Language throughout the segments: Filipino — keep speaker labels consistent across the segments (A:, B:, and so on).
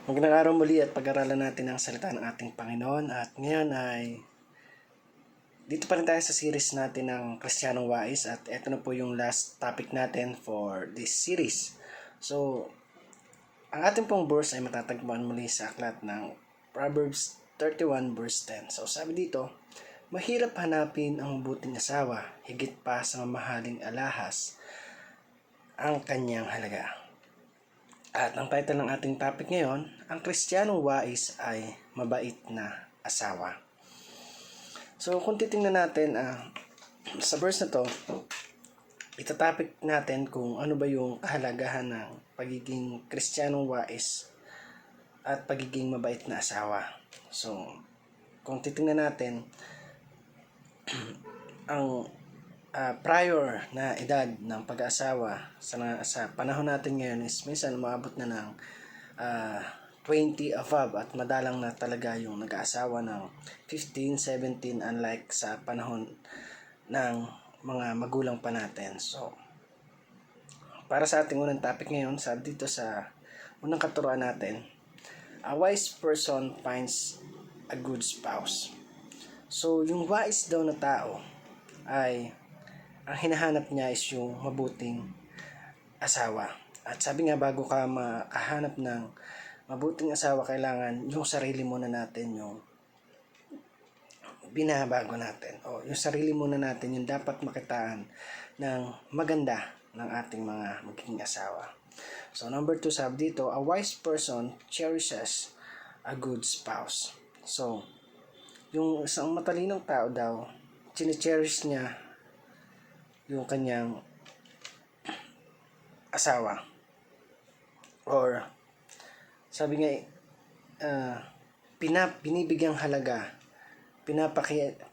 A: Magandang araw muli at pag-aralan natin ang salita ng ating Panginoon. At ngayon ay dito pa rin tayo sa series natin ng Kristiyanong Wais. At ito na po yung last topic natin for this series. So, ang ating pong verse ay matatagpuan muli sa aklat ng Proverbs 31 verse 10. So, sabi dito, mahirap hanapin ang mabuting asawa, higit pa sa mamahaling alahas ang kanyang halaga. At ang title ng ating topic ngayon, ang Kristiyanong Wais ay mabait na asawa. So kung titingnan natin sa verse na to, itatopic natin kung ano ba yung kahalagahan ng pagiging Kristiyanong Wais at pagiging mabait na asawa. So kung titingnan natin, ang prior na edad ng pag-aasawa sa panahon natin ngayon is minsan umaabot na ng 20 above at madalang na talaga yung nag-aasawa ng 15, 17 unlike sa panahon ng mga magulang pa natin. So, para sa ating unang topic ngayon, sabi dito sa unang katuruan natin, a wise person finds a good spouse. So, yung wise daw na tao ay ang hinahanap niya is yung mabuting asawa. At sabi nga, bago ka makahanap ng mabuting asawa, kailangan yung sarili muna natin yung binabago natin. O yung sarili muna natin yung dapat makitaan ng maganda ng ating mga magiging asawa. So number 2, sabi dito, a wise person cherishes a good spouse. So, yung isang matalinong tao daw, chine-cherish niya yung kanyang asawa. Or sabi nga, binibigyang halaga,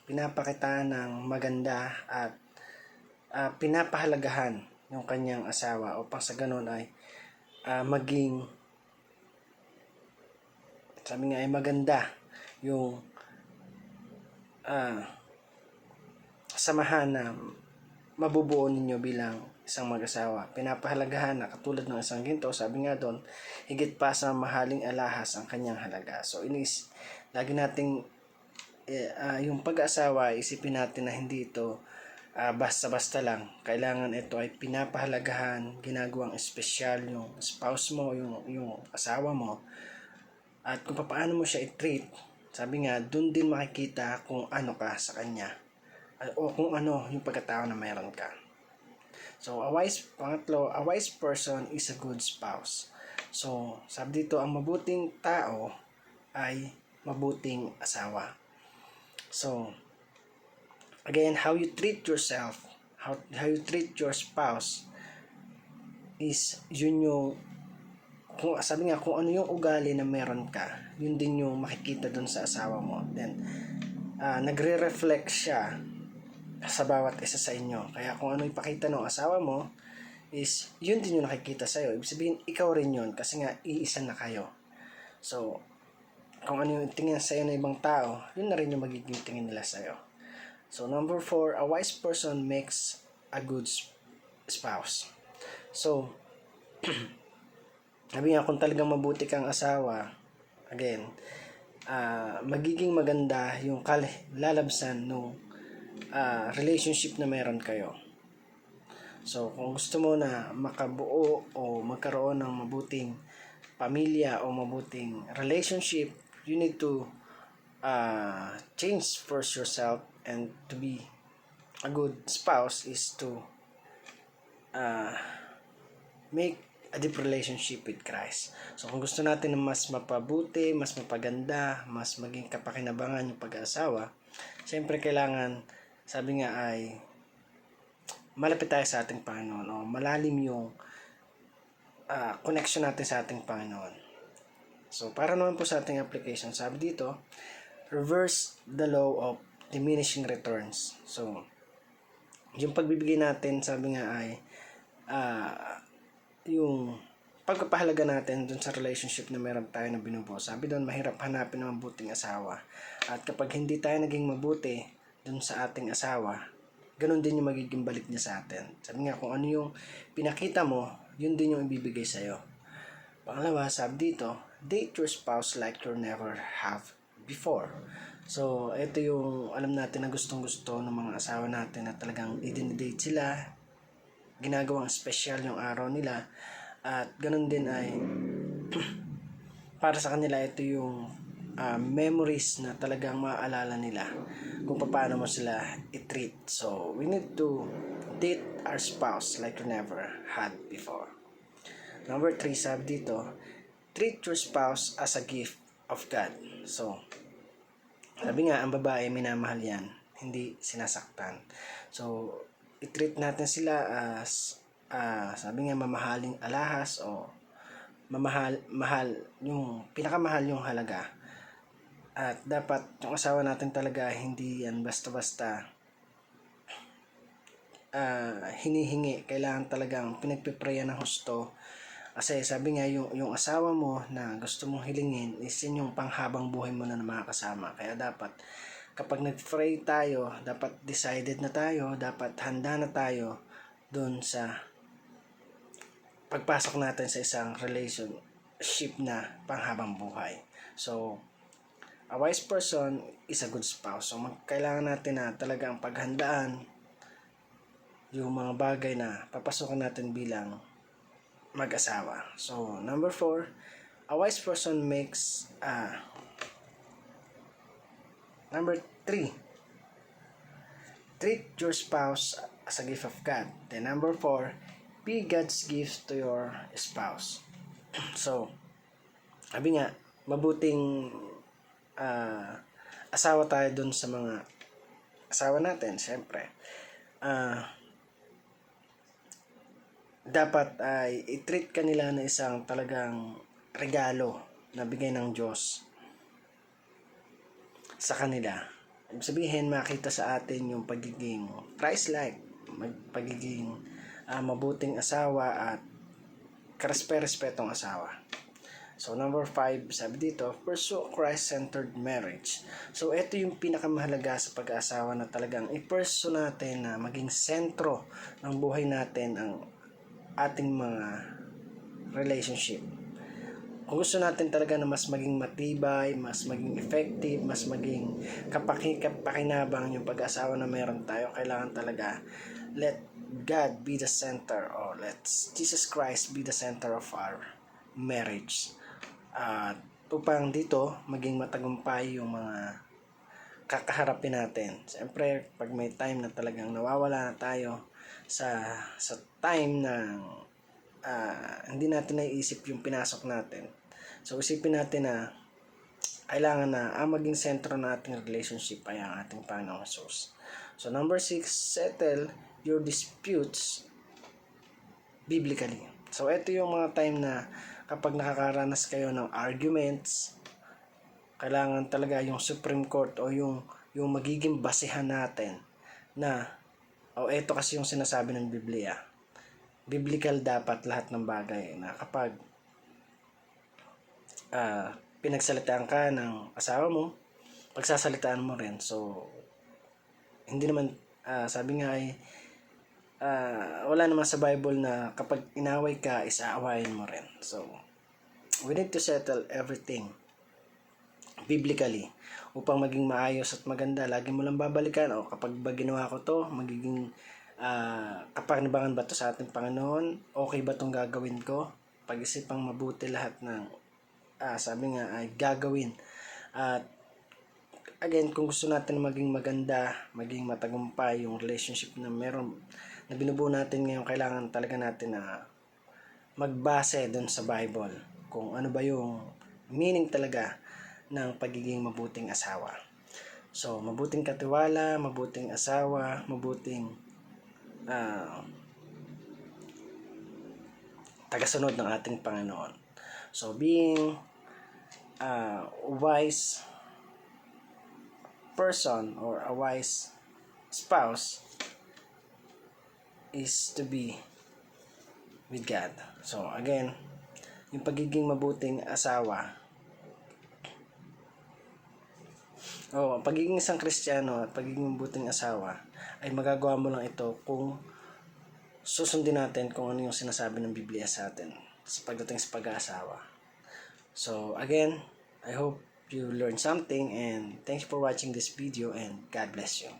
A: pinapakita ng maganda at pinapahalagahan yung kanyang asawa upang sa ganun ay maging, sabi nga ay maganda yung samahan na mabubuo ninyo bilang isang mag-asawa. Pinapahalagahan na katulad ng isang ginto, sabi nga doon, higit pa sa mahaling alahas ang kanyang halaga. So lagi nating yung pag-asawa, isipin natin na hindi ito basta-basta lang. Kailangan ito ay pinapahalagahan, ginagawang espesyal yung spouse mo, yung asawa mo. At kung paano mo siya i-treat, sabi nga, doon din makikita kung ano ka sa kanya. O kung ano yung pagkatao na mayroon ka. So, a wise person is a good spouse. So, sabi dito, ang mabuting tao ay mabuting asawa. So, again, how you treat yourself, how you treat your spouse is yun yung, kung sabi nga, kung ano yung ugali na meron ka, yun din yung makikita dun sa asawa mo. Then, nagre-reflect siya sa bawat isa sa inyo. Kaya kung ano ipakita ng asawa mo is yun din yung nakikita sa'yo. Ibig sabihin, ikaw rin yun kasi nga iisa na kayo. So, kung ano yung tingin sa'yo ng ibang tao, yun na rin yung magiging tingin nila sa'yo. So, number 4, a wise person makes a good spouse. So, sabi nga, kung talagang mabuti kang asawa, again, magiging maganda yung lalabsan nung relationship na meron kayo. So, kung gusto mo na makabuo o magkaroon ng mabuting pamilya o mabuting relationship, you need to change first yourself, and to be a good spouse is to make a deep relationship with Christ. So, kung gusto natin na mas mapabuti, mas mapaganda, mas maging kapakinabangan yung pag-aasawa, siyempre kailangan, sabi nga ay malapit tayo sa ating Panginoon o malalim yung connection natin sa ating Panginoon. So, para naman po sa ating application, sabi dito, reverse the law of diminishing returns. So, yung pagbibigay natin, sabi nga ay yung pagpapahalaga natin dun sa relationship na meron tayo na binubuo. Sabi doon, mahirap hanapin ng mabuting asawa. At kapag hindi tayo naging mabuti dun sa ating asawa, ganun din yung magiging balik niya sa atin. Sabi nga, kung ano yung pinakita mo, yun din yung ibibigay sa'yo. Pangalawa, sabi dito, date your spouse like you never have before. So, ito yung alam natin na gustong-gusto ng mga asawa natin na talagang i-date sila, ginagawang special yung araw nila, at ganun din ay para sa kanila ito yung memories na talagang maaalala nila kung paano mo sila i-treat. So, we need to date our spouse like you never had before. Number 3, sabi dito, treat your spouse as a gift of God. So, sabi nga, ang babae minamahal yan, hindi sinasaktan. So, i-treat natin sila as, sabi nga, mamahaling alahas o mahal, yung pinakamahal yung halaga. At dapat yung asawa natin talaga hindi yan basta-basta hinihingi. Kailangan talagang pinagpiprayan ng husto. Kasi sabi nga yung asawa mo na gusto mong hilingin is yun yung panghabang buhay mo na makakasama. Kaya dapat kapag nag-pray tayo, dapat decided na tayo, dapat handa na tayo dun sa pagpasok natin sa isang relationship na panghabang buhay. So, a wise person is a good spouse. So, kailangan natin na talagang paghandaan yung mga bagay na papasokan natin bilang mag-asawa. So, number 4, a wise person makes number 3, treat your spouse as a gift of God. Then number 4, be God's gift to your spouse. So, sabi nga, mabuting asawa tayo dun sa mga asawa natin, syempre. Dapat ay i-treat ka nila na isang talagang regalo na bigay ng Diyos sa kanila. Ibig sabihin, makita sa atin yung pagiging Christ-like, pagiging mabuting asawa at karespe-respetong asawa. So, number 5, sabi dito, pursue Christ-centered marriage. So, ito yung pinakamahalaga sa pag-aasawa na talagang i-pursue natin na maging sentro ng buhay natin ang ating mga relationship. Kung gusto natin talaga na mas maging matibay, mas maging effective, mas maging kapakinabang yung pag-aasawa na meron tayo, kailangan talaga let God be the center, or let Jesus Christ be the center of our marriage. Upang dito maging matagumpay yung mga kakaharapin natin. Siyempre, pag may time na talagang nawawala na tayo sa time na hindi natin naiisip yung pinasok natin. So, isipin natin na kailangan na maging sentro ng ating relationship ay ang ating Panginoong Jesus. So, number 6, settle your disputes biblically. So, ito yung mga time na kapag nakakaranas kayo ng arguments, kailangan talaga yung Supreme Court o yung magiging basehan natin na ito kasi yung sinasabi ng Biblia. Biblical dapat lahat ng bagay na kapag pinagsalitaan ka ng asawa mo, pagsasalitaan mo rin. So, hindi naman, sabi nga ay, wala naman sa Bible na kapag inaway ka, is-aawayin mo rin. So, we need to settle everything biblically upang maging maayos at maganda. Lagi mo lang babalikan, kapag ginawa ko to, magiging kapakinabangan ba to sa ating Panginoon? Okay ba tong gagawin ko? Pag-isipang mabuti lahat ng sabi nga ay gagawin. At again, kung gusto natin maging maganda, maging matagumpay yung relationship na meron na binubuo natin ngayon, kailangan talaga natin na magbase doon sa Bible kung ano ba yung meaning talaga ng pagiging mabuting asawa. So, mabuting katiwala, mabuting asawa, mabuting tagasunod ng ating Panginoon. So, being a wise person or a wise spouse is to be with God. So, again, yung pagiging mabuting asawa pagiging isang Kristiyano at pagiging mabuting asawa ay magagawa mo lang ito kung susundin natin kung ano yung sinasabi ng Biblia sa atin. sa pagdating sa pag-aasawa. So again, I hope you learned something, and thanks for watching this video, and God bless you.